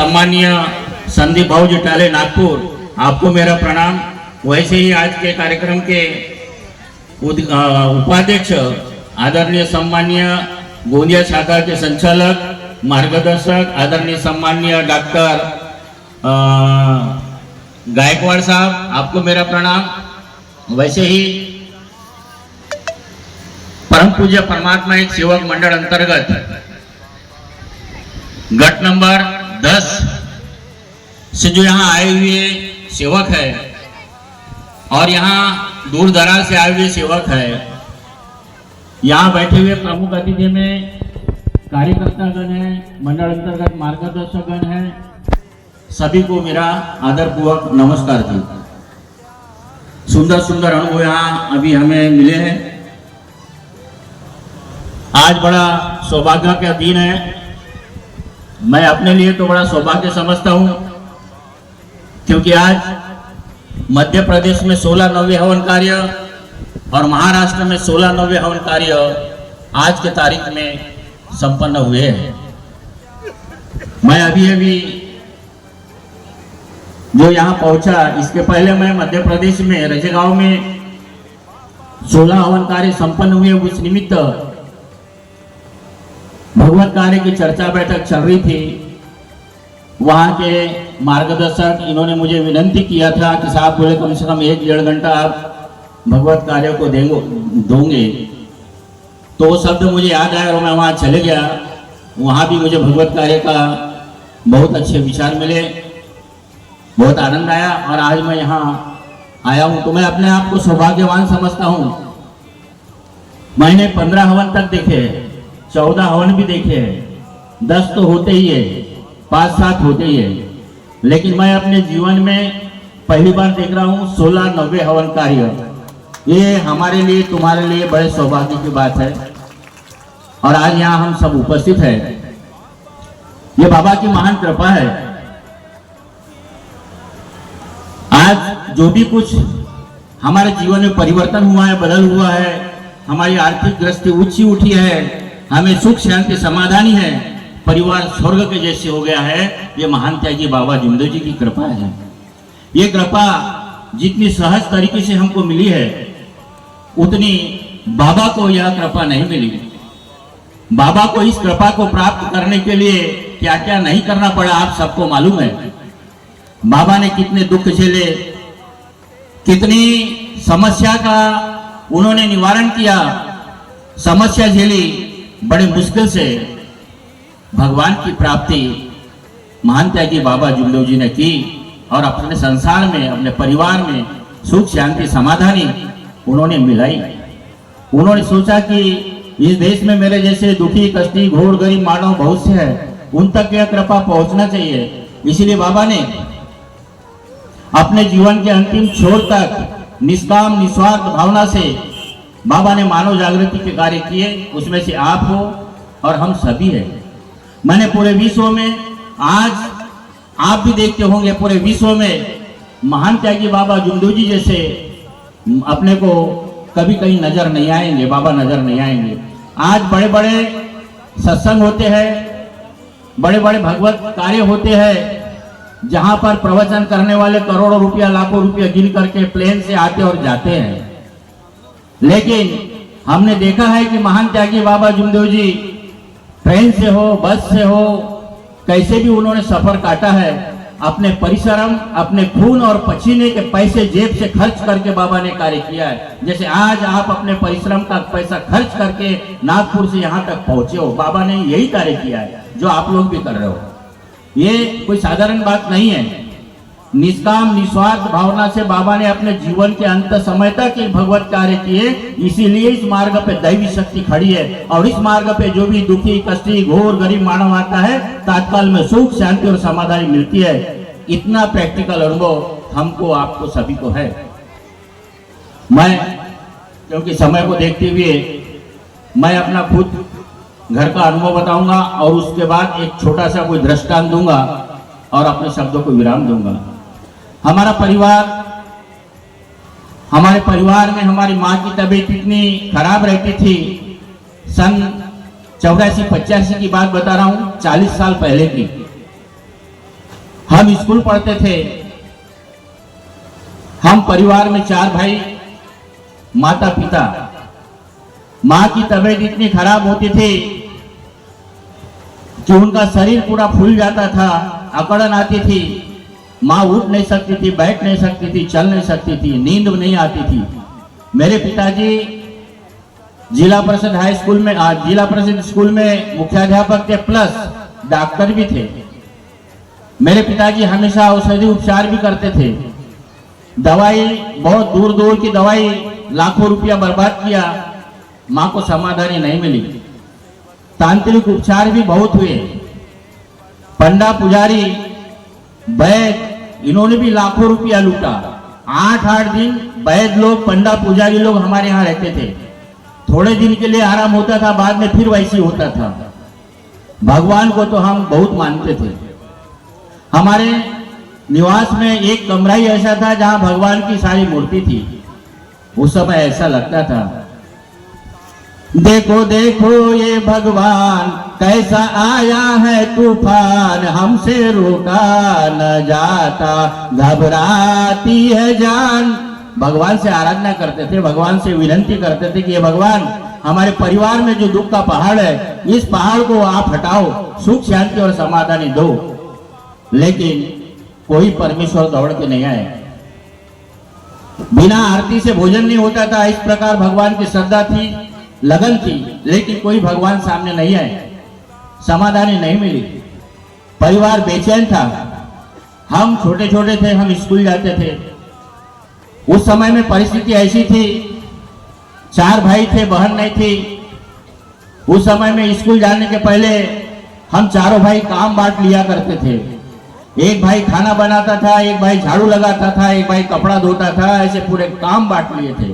सम्मानीय संदीप भाऊजी टाले नागपुर, आपको मेरा प्रणाम। वैसे ही आज के कार्यक्रम के उपाध्यक्ष आदरणीय सम्मानीय गोंदिया शाखा के संचालक मार्गदर्शक आदरणीय सम्मानीय डॉक्टर गायकवाड़ साहब, आपको मेरा प्रणाम। वैसे ही परम पूज्य परमात्मा एक सेवक मंडल अंतर्गत गट नंबर 10 से जो यहाँ आए हुए सेवक है और यहाँ दूर दराज से आए हुए सेवक है, यहाँ बैठे हुए प्रमुख अतिथि में कार्यकर्तागण है, मंडल अंतर्गत मार्गदर्शकगण है, सभी को मेरा आदरपूर्वक नमस्कार जी। सुंदर सुंदर अनुभव यहाँ अभी हमें मिले हैं। आज बड़ा सौभाग्य का दिन है। मैं अपने लिए तो बड़ा सौभाग्य समझता हूँ, क्योंकि आज मध्य प्रदेश में 16 नव्य हवन कार्य और महाराष्ट्र में 16 नव्य हवन कार्य आज के तारीख में संपन्न हुए हैं। मैं अभी जो यहाँ पहुंचा, इसके पहले मैं मध्य प्रदेश में रजेगांव में 16 हवन कार्य संपन्न हुए, उस निमित्त भगवत कार्य की चर्चा बैठक चल रही थी। वहाँ के मार्गदर्शक इन्होंने मुझे विनंती किया था कि साहब बोले कम से कम 1-1.5 घंटा आप भगवत कार्य को दोगे। तो वो शब्द मुझे याद आया और मैं वहाँ चले गया। वहाँ भी मुझे भगवत कार्य का बहुत अच्छे विचार मिले, बहुत आनंद आया और आज मैं यहाँ आया हूँ तो मैं अपने आप को सौभाग्यवान समझता हूँ। मैंने 15 हवन तक देखे, 14 हवन भी देखे हैं, 10 तो होते ही है, 5-7 होते ही है, लेकिन मैं अपने जीवन में पहली बार देख रहा हूँ 16 नव्य हवन कार्य। ये हमारे लिए, तुम्हारे लिए बड़े सौभाग्य की बात है और आज यहाँ हम सब उपस्थित हैं। ये बाबा की महान कृपा है। आज जो भी कुछ हमारे जीवन में परिवर्तन हुआ है, बदल हुआ है, हमारी आर्थिक ग्रस्ती ऊंची उठी है, हमें सुख शांति समाधानी है, परिवार स्वर्ग के जैसे हो गया है, ये महान त्यागी बाबा जुमदेव जी की कृपा है। ये कृपा जितनी सहज तरीके से हमको मिली है, उतनी बाबा को यह कृपा नहीं मिली। बाबा को इस कृपा को प्राप्त करने के लिए क्या क्या नहीं करना पड़ा, आप सबको मालूम है। बाबा ने कितने दुख झेले, कितनी समस्या का उन्होंने निवारण किया, समस्या झेली, बड़े मुश्किल से भगवान की प्राप्ति महान त्यागी बाबा जुमदेव जी ने की और अपने संसार में, अपने परिवार में सुख शांति समाधानी उन्होंने मिलाई। उन्होंने सोचा कि इस देश में मेरे जैसे दुखी कष्टी घोर गरीब मानव बहुत से हैं, उन तक यह कृपा पहुंचना चाहिए। इसलिए बाबा ने अपने जीवन के अंतिम छोर तक निष्काम निस्वार्थ भावना से बाबा ने मानव जागृति के कार्य किए। उसमें से आप हो और हम सभी हैं। मैंने पूरे विश्व में, आज आप भी देखते होंगे, पूरे विश्व में महान त्यागी बाबा जुमदेव जी जैसे अपने को कभी कहीं नजर नहीं आएंगे, बाबा नजर नहीं आएंगे। आज बड़े बड़े सत्संग होते हैं, बड़े बड़े भगवत कार्य होते हैं, जहां पर प्रवचन करने वाले करोड़ों रुपया, लाखों रुपया गिन करके प्लेन से आते और जाते हैं। लेकिन हमने देखा है कि महान त्यागी बाबा जुमदेव जी ट्रेन से हो, बस से हो, कैसे भी उन्होंने सफर काटा है। अपने परिश्रम, अपने खून और पसीने के पैसे जेब से खर्च करके बाबा ने कार्य किया है। जैसे आज आप अपने परिश्रम का पैसा खर्च करके नागपुर से यहाँ तक पहुंचे हो, बाबा ने यही कार्य किया है जो आप लोग भी कर रहे हो। ये कोई साधारण बात नहीं है। निष्काम निस्वार्थ भावना से बाबा ने अपने जीवन के अंत समय तक एक भगवत कार्य किए। इसीलिए इस मार्ग पे दैवी शक्ति खड़ी है और इस मार्ग पे जो भी दुखी कष्टी घोर गरीब मानव आता है, तात्काल में सुख शांति और समाधान मिलती है। इतना प्रैक्टिकल अनुभव हमको, आपको सभी को है। मैं क्योंकि समय को देखते हुए मैं अपना खुद घर का अनुभव बताऊंगा और उसके बाद एक छोटा सा कोई दृष्टांत दूंगा और अपने शब्दों को विराम दूंगा। हमारे परिवार में हमारी माँ की तबीयत इतनी खराब रहती थी। सन 84-85 की बात बता रहा हूँ, 40 साल पहले की। हम स्कूल पढ़ते थे। हम परिवार में 4 भाई, माता पिता। माँ की तबीयत इतनी खराब होती थी कि उनका शरीर पूरा फूल जाता था, अकड़न आती थी। माँ उठ नहीं सकती थी, बैठ नहीं सकती थी, चल नहीं सकती थी, नींद नहीं आती थी। मेरे पिताजी जिला परिषद हाई स्कूल में, जिला परिषद स्कूल में मुख्याध्यापक थे, प्लस डॉक्टर भी थे। मेरे पिताजी हमेशा औषधि उपचार भी करते थे। दवाई, बहुत दूर दूर की दवाई, लाखों रुपया बर्बाद किया, माँ को समाधानी नहीं मिली। तांत्रिक उपचार भी बहुत हुए। पंडा पुजारी, वैद्य, इन्होंने भी लाखों रुपया लूटा। 8-8 दिन वैद्य लोग, पंडा पुजारी लोग हमारे यहाँ रहते थे। थोड़े दिन के लिए आराम होता था, बाद में फिर वैसे होता था। भगवान को तो हम बहुत मानते थे। हमारे निवास में एक कमरा ही ऐसा था जहां भगवान की सारी मूर्ति थी। उस समय ऐसा लगता था, देखो देखो ये भगवान कैसा आया है तूफान, हमसे रोका न जाता, घबराती है जान। भगवान से आराधना करते थे, भगवान से विनती करते थे कि ये भगवान, हमारे परिवार में जो दुख का पहाड़ है, इस पहाड़ को आप हटाओ, सुख शांति और समाधानी दो। लेकिन कोई परमेश्वर दौड़ के नहीं आए। बिना आरती से भोजन नहीं होता था। इस प्रकार भगवान की श्रद्धा थी, लगन थी, लेकिन कोई भगवान सामने नहीं आए, समाधानी नहीं मिली। परिवार बेचैन था। हम छोटे छोटे थे, हम स्कूल जाते थे। उस समय में परिस्थिति ऐसी थी, 4 भाई थे, बहन नहीं थी। उस समय में स्कूल जाने के पहले हम चारों भाई काम बांट लिया करते थे। एक भाई खाना बनाता था, एक भाई झाड़ू लगाता था, एक भाई कपड़ा धोता था, ऐसे पूरे काम बांट लिए थे।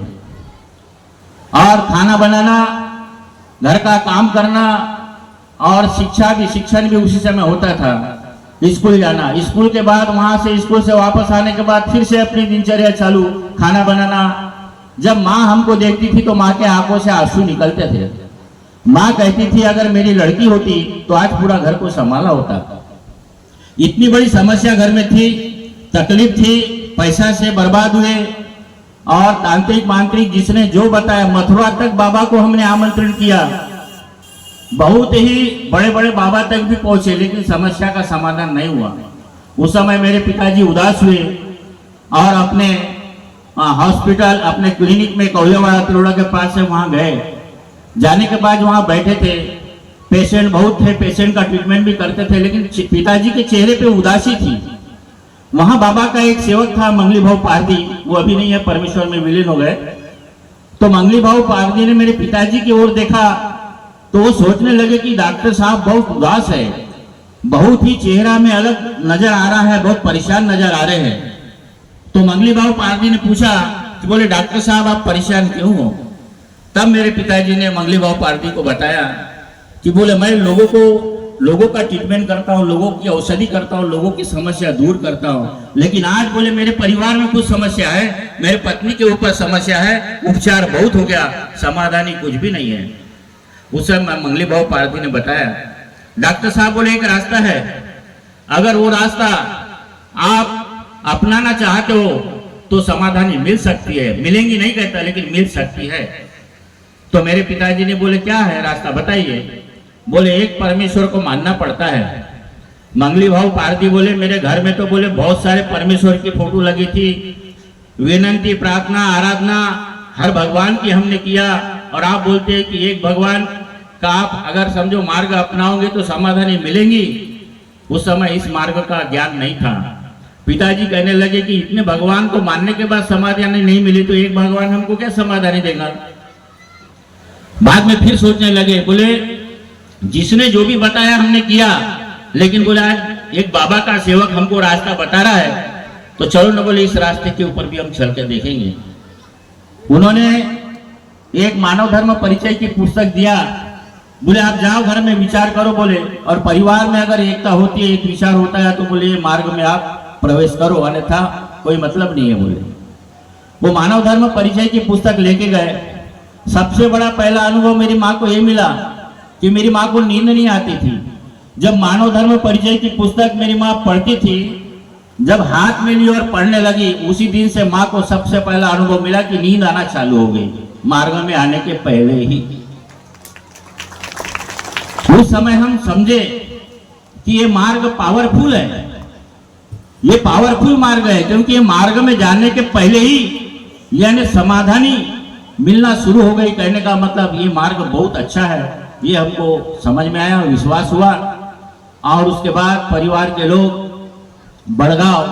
और खाना बनाना, घर का काम करना और शिक्षण भी उसी समय होता था। स्कूल जाना, स्कूल के बाद वहां से, स्कूल से वापस आने के बाद फिर से अपनी दिनचर्या चालू, खाना बनाना। जब माँ हमको देखती थी तो माँ के आंखों से आंसू निकलते थे। माँ कहती थी अगर मेरी लड़की होती तो आज पूरा घर को संभाला होता। इतनी बड़ी समस्या घर में थी, तकलीफ थी, पैसा से बर्बाद हुए। और तांत्रिक मांत्रिक जिसने जो बताया, मथुरा तक बाबा को हमने आमंत्रण किया, बहुत ही बड़े बड़े बाबा तक भी पहुंचे, लेकिन समस्या का समाधान नहीं हुआ। उस समय मेरे पिताजी उदास हुए और अपने हॉस्पिटल, अपने क्लिनिक में कौलेवाड़ा तिरोड़ा के पास से वहां गए। जाने के बाद वहां बैठे थे, पेशेंट बहुत थे, पेशेंट का ट्रीटमेंट भी करते थे, लेकिन पिताजी के चेहरे पे उदासी थी। वहां बाबा का एक सेवक था, मंगली भाव पारदी, वो अभी नहीं है, परमेश्वर में विलीन हो गए। तो मंगली भाव पारदी ने मेरे पिताजी की ओर देखा तो वो सोचने लगे कि डॉक्टर साहब बहुत उदास है, बहुत ही चेहरा में अलग नजर आ रहा है, बहुत परेशान नजर आ रहे हैं। तो मंगली भाव पारदी ने पूछा कि बोले डॉक्टर साहब आप परेशान क्यों हो? तब मेरे पिताजी ने मंगली भाव पारदी को बताया कि बोले मैं लोगों का ट्रीटमेंट करता हूँ, लोगों की औषधि करता हूँ, लोगों की समस्या दूर करता हूँ, लेकिन आज बोले मेरे परिवार में कुछ समस्या है, मेरे पत्नी के ऊपर समस्या है, उपचार बहुत हो गया, समाधानी कुछ भी नहीं है। उस समय मंगली भाव पारदी ने बताया, डॉक्टर साहब बोले एक रास्ता है, अगर वो रास्ता आप अपनाना चाहते हो तो समाधानी मिल सकती है, मिलेंगी नहीं कहता, लेकिन मिल सकती है। तो मेरे पिताजी ने बोले क्या है रास्ता बताइए। बोले एक परमेश्वर को मानना पड़ता है। मंगली भाव पारदी बोले मेरे घर में तो बोले बहुत सारे परमेश्वर की फोटो लगी थी, विनंती, प्रार्थना, आराधना हर भगवान की हमने किया, और आप बोलते हैं कि एक भगवान का आप अगर समझो मार्ग अपनाओगे तो समाधानी मिलेंगी। उस समय इस मार्ग का ज्ञान नहीं था। पिताजी कहने लगे कि इतने भगवान को मानने के बाद समाधानी नहीं मिली तो एक भगवान हमको क्या समाधानी देगा। बाद में फिर सोचने लगे, बोले जिसने जो भी बताया हमने किया, लेकिन बोला एक बाबा का सेवक हमको रास्ता बता रहा है, तो चलो न बोले इस रास्ते के ऊपर भी हम चल कर देखेंगे। उन्होंने एक मानव धर्म परिचय की पुस्तक दिया। बोले आप जाओ घर में विचार करो, बोले और परिवार में अगर एकता होती है, एक विचार होता है, तो बोले ये मार्ग में आप प्रवेश करो, अन्यथा कोई मतलब नहीं है। बोले वो मानव धर्म परिचय की पुस्तक लेके गए। सबसे बड़ा पहला अनुभव मेरी माँ को ये मिला कि मेरी माँ को नींद नहीं आती थी। जब मानव धर्म परिचय की पुस्तक मेरी माँ पढ़ती थी जब हाथ में ली और पढ़ने लगी, उसी दिन से माँ को सबसे पहला अनुभव मिला कि नींद आना चालू हो गई, मार्ग में आने के पहले ही। उस समय हम समझे कि ये मार्ग पावरफुल है, ये पावरफुल मार्ग है, क्योंकि ये मार्ग में जाने के पहले ही यानी समाधानी मिलना शुरू हो गई। कहने का मतलब ये मार्ग बहुत अच्छा है, ये हमको समझ में आया, विश्वास हुआ। और उसके बाद परिवार के लोग बड़गांव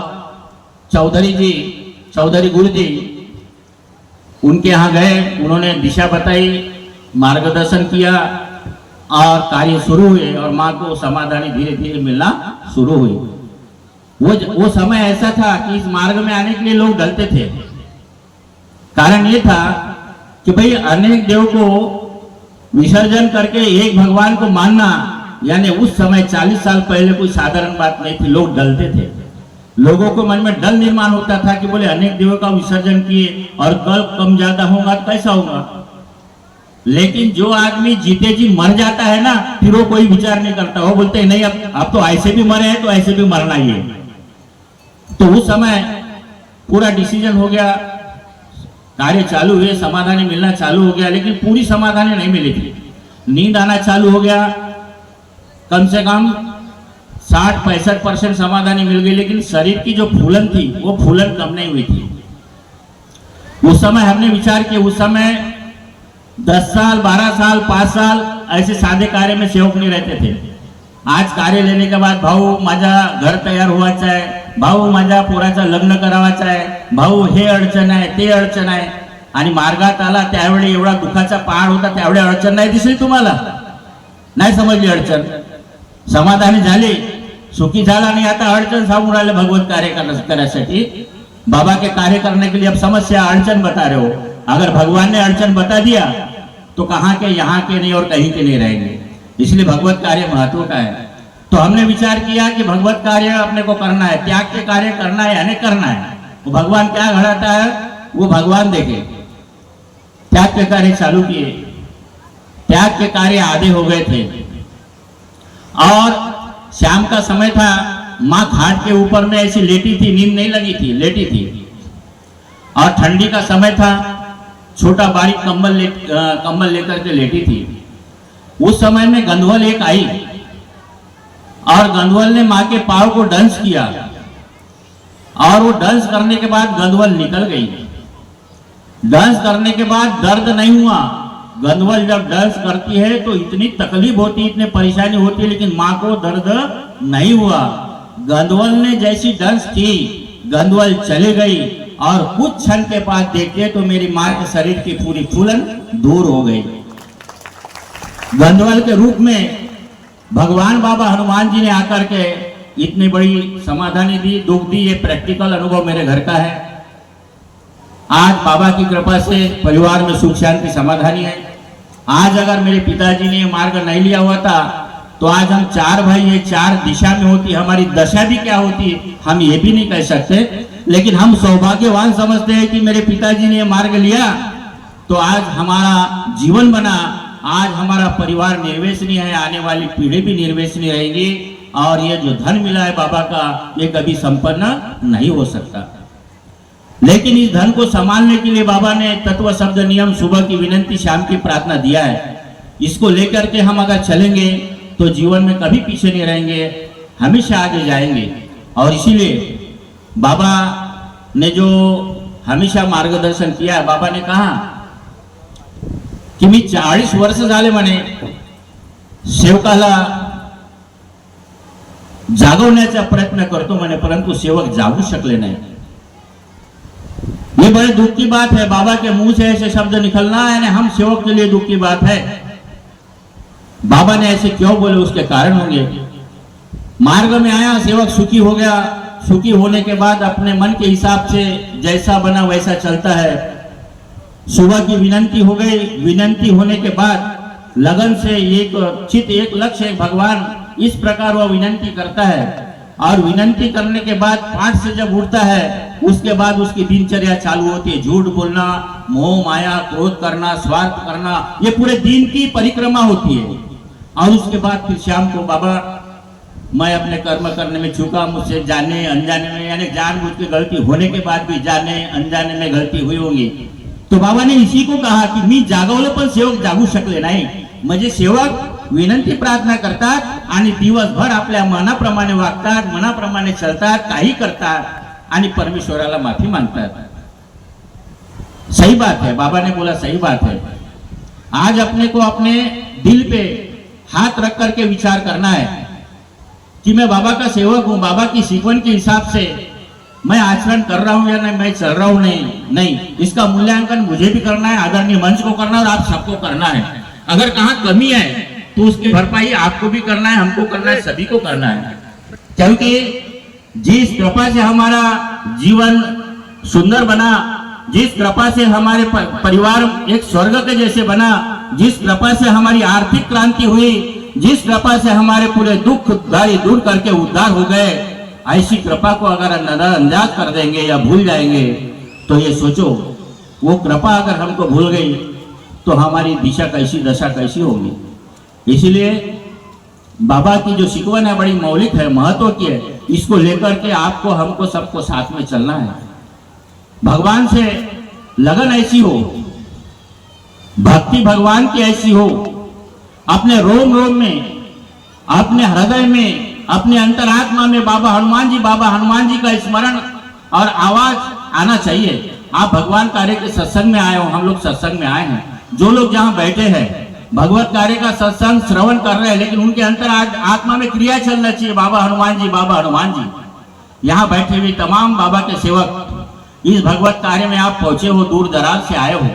चौधरी गुरु जी, उनके यहाँ गए, उन्होंने दिशा बताई, मार्गदर्शन किया और कार्य शुरू हुए और माँ को समाधानी धीरे धीरे मिलना शुरू हुई। वो समय ऐसा था कि इस मार्ग में आने के लिए लोग डरते थे। कारण ये था कि भाई अनेक देव को विसर्जन करके एक भगवान को मानना, यानी उस समय 40 साल पहले कोई साधारण बात नहीं थी। लोग डरते थे, लोगों को मन में डर निर्माण होता था कि बोले अनेक देवों का विसर्जन किए और कल कम ज्यादा होगा तो कैसा होगा। लेकिन जो आदमी जीते जी मर जाता है ना, फिर वो कोई विचार नहीं करता, वो बोलते हैं नहीं अब तो ऐसे भी मरे हैं तो ऐसे भी मरना ही है। तो उस समय पूरा डिसीजन हो गया, कार्य चालू हुए, समाधानी मिलना चालू हो गया, लेकिन पूरी समाधानी नहीं मिली थी। नींद आना चालू हो गया, कम से कम 60-65% समाधानी मिल गई, लेकिन शरीर की जो फूलन थी वो फूलन कम नहीं हुई थी। उस समय हमने विचार किया, उस समय 10 साल 12 साल 5 साल ऐसे सादे कार्य में सेवक नहीं रहते थे। आज कार्य लेने के बाद भाऊ माझा घर तयार व्हायचं आहे, भाऊ माझ्या पोराचं लग्न करावाचं आहे, भाऊ हे अडचण आहे ते अडचण आहे, आणि मार्गात आला त्यावेळी एवढा दुःखाचा पहाड होता, त्यावेळी अडचण नाही दिसली तुम्हाला, नाही समजली अडचण, समाधानी झाली, सुखी झाला, आणि आता अडचण सांगून राहिले भगवत कार्य करण्यासाठी। बाबा के कार्य करने के लिए अब समस्या अड़चन बता रहे हो, अगर भगवान ने अड़चन बता दिया तो कहाँ के यहाँ के नहीं और कहीं के नहीं रहेंगे। इसलिए भगवत कार्य महत्व का है। तो हमने विचार किया कि भगवत कार्य अपने को करना है, त्याग के कार्य करना है यानी करना है। वो भगवान क्या घड़ाता है वो भगवान देखे। त्याग के कार्य चालू किए, त्याग के कार्य आधे हो गए थे और शाम का समय था, माँ घाट के ऊपर में ऐसी लेटी थी, नींद नहीं लगी थी, लेटी थी, और ठंडी का समय था, छोटा बारीक कंबल लेकर के लेटी थी। उस समय में गंधवल एक आई और गंधवल ने माँ के पाँव को डंस किया और वो डंस करने के बाद गंधवल निकल गई। डंस करने के बाद दर्द नहीं हुआ। गंधवल जब डंस करती है तो इतनी तकलीफ होती, इतनी परेशानी होती है, लेकिन माँ को दर्द नहीं हुआ। गंधवल ने जैसी डंस की, गंधवल चली गई और कुछ क्षण के बाद देखते तो मेरी माँ के शरीर की पूरी फूलन दूर हो गई। गंधवल के रूप में भगवान बाबा हनुमान जी ने आकर के इतनी बड़ी समाधानी दी, दुख दी। ये प्रैक्टिकल अनुभव मेरे घर का है। आज बाबा की कृपा से परिवार में सुख शांति समाधानी है। आज अगर मेरे पिताजी ने मार्ग नहीं लिया हुआ था तो आज हम 4 भाई हैं, 4 दिशा में होती, हमारी दशा भी क्या होती हम ये भी नहीं कह सकते। लेकिन हम सौभाग्यवान समझते हैं कि मेरे पिताजी ने मार्ग लिया तो आज हमारा जीवन बना, आज हमारा परिवार निर्वसनीय है, आने वाली पीढ़ी भी निर्वसनीय रहेगी और ये जो धन मिला है बाबा का ये कभी संपन्न नहीं हो सकता। लेकिन इस धन को संभालने के लिए बाबा ने तत्व शब्द नियम, सुबह की विनंती, शाम की प्रार्थना दिया है। इसको लेकर के हम अगर चलेंगे तो जीवन में कभी पीछे नहीं रहेंगे, हमेशा आगे जाएंगे। और इसीलिए बाबा ने जो हमेशा मार्गदर्शन किया है, बाबा ने कहा की मी 40 वर्ष झाले म्हणे सेवकाला जागवण्याचा प्रयत्न करतो म्हणे, परंतु सेवक जागू शकले नहीं। ये बड़े दुख की बात है, बाबा के मुंह से ऐसे शब्द निकलना है, हम सेवक के लिए दुख की बात है। बाबा ने ऐसे क्यों बोले, उसके कारण होंगे। मार्ग में आया, सेवक सुखी हो गया, सुखी होने के बाद अपने मन के हिसाब से जैसा बना वैसा चलता है। सुबह की विनंती हो गई, विनंती होने के बाद लगन से एक चित, एक लक्ष्य, एक भगवान, इस प्रकार वह विनंती करता है। और विनंती करने के बाद 5 से जब उठता है उसके बाद उसकी दिनचर्या चालू होती है। झूठ बोलना, मोह माया, क्रोध करना, स्वार्थ करना, ये पूरे दिन की परिक्रमा होती है। और उसके बाद फिर शाम को बाबा मैं अपने कर्म करने में चूका, मुझसे जाने अनजाने में यानी जानबूझ के गलती होने के बाद भी जाने अनजाने में गलती हुई होंगी। तो बाबा ने इसी को कहा की मी जागवलं पण सेवक जागू शकले नाही, म्हणजे सेवक विनंती प्रार्थना करतात आणि दिवसभर आपल्या मनाप्रमाणे वागतात, मनाप्रमाणे चलतात, काही करतात आणि परमेश्वराला माफी मागतात। सही बात है, बाबा ने बोला सही बात है। आज अपने को अपने दिल पे हाथ रख करके विचार करना है कि मैं बाबा का सेवक हूं, बाबा की सीखवन के हिसाब से मैं आचरण कर रहा हूं या नहीं, मैं चल रहा हूं नहीं, इसका मूल्यांकन मुझे भी करना है, आदरणीय मंच को करना है और आप सबको करना है। अगर कहाँ कमी है तो उसकी भरपाई आपको भी करना है, हमको करना है, सभी को करना है। क्योंकि जिस कृपा से हमारा जीवन सुंदर बना, जिस कृपा से हमारे परिवार एक स्वर्ग के जैसे बना, जिस कृपा से हमारी आर्थिक क्रांति हुई, जिस कृपा से हमारे पूरे दुख दारी दूर करके उद्धार हो गए, ऐसी कृपा को अगर नजरअंदाज कर देंगे या भूल जाएंगे तो ये सोचो वो कृपा अगर हमको भूल गई तो हमारी दिशा कैसी दशा कैसी होगी। इसलिए बाबा की जो शिकवन है बड़ी मौलिक है, महत्व की है। इसको लेकर के आपको हमको सबको साथ में चलना है। भगवान से लगन ऐसी हो, भक्ति भगवान की ऐसी हो, अपने रोम रोम में, अपने हृदय में, अपने अंतरात्मा में बाबा हनुमान जी का स्मरण और आवाज आना चाहिए। आप भगवान कार्य के सत्संग में आए हो, हम लोग सत्संग में आए हैं। जो लोग जहाँ बैठे हैं भगवत कार्य का सत्संग श्रवण कर रहे हैं, लेकिन उनके अंतर आत्मा में क्रिया चलना चाहिए, बाबा हनुमान जी। यहाँ बैठे हुए तमाम बाबा के सेवक इस भगवत कार्य में आप पहुंचे हो, दूर दराज से आए हो।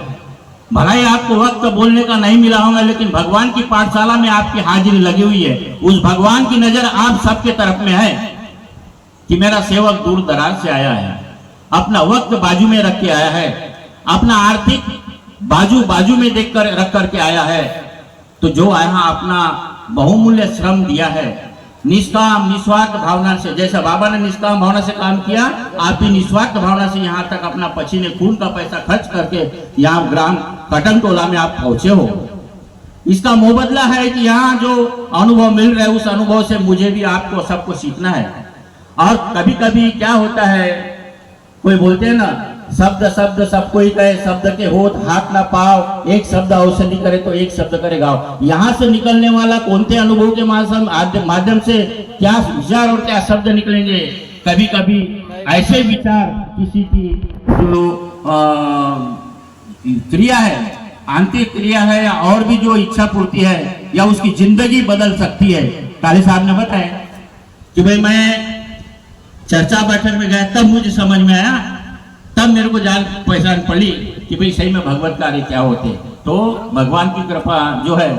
भला ही आपको वक्त बोलने का नहीं मिला होगा, लेकिन भगवान की पाठशाला में आपकी हाजिरी लगी हुई है। उस भगवान की नजर आप सबके तरफ में है कि मेरा सेवक दूर दराज से आया है, अपना वक्त बाजू में रख के आया है, अपना आर्थिक बाजू में देख कर रख करके आया है। तो जो यहाँ अपना बहुमूल्य श्रम दिया है, निष्काम निस्वार्थ भावना से, जैसा बाबा ने निष्काम भावना से काम किया, आप भी निस्वार्थ भावना से यहाँ तक अपना पसीने खून का पैसा खर्च करके यहाँ ग्राम कटन टोला में आप पहुंचे हो। इसका मुबदला है कि यहाँ जो अनुभव मिल रहा है उस अनुभव से मुझे भी आपको सबको सीखना है। और कभी कभी क्या होता है, कोई बोलते हैं ना शब्द सब कोई कहे, शब्द के होत हाथ ना पाओ, एक शब्द औषधि करे तो एक शब्द करे गाओ। यहाँ से निकलने वाला कौनते अनुभव के माध्यम से क्या विचार और क्या शब्द निकलेंगे। कभी कभी ऐसे विचार किसी की जो क्रिया है, आंतरिक क्रिया है या और भी जो इच्छा पूर्ति है या उसकी जिंदगी बदल सकती है। काली साहब ने बताया कि भाई मैं चर्चा बैठक में गया, तब मुझे समझ में आया, तब मेरे को जान पहचान पड़ी कि भाई सही में भगवत कार्य क्या होते। तो भगवान की कृपा जो है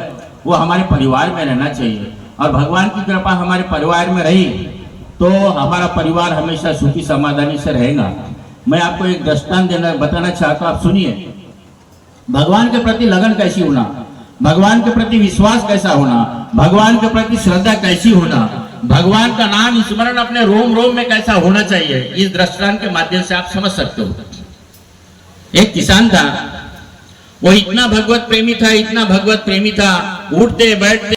वो हमारे परिवार में रहना चाहिए, और भगवान की कृपा हमारे परिवार में रही तो हमारा परिवार हमेशा सुखी समाधानी से रहेगा। मैं आपको एक दृष्टांत बताना चाहता हूँ, आप सुनिए। भगवान के प्रति लगन कैसी होना, भगवान के प्रति विश्वास कैसा होना, भगवान के प्रति श्रद्धा कैसी होना, भगवान का नाम स्मरण अपने रोम रोम में कैसा होना चाहिए, इस दृष्टांत के माध्यम से आप समझ सकते हो। एक किसान था, वो इतना भगवत प्रेमी था, उठते बैठते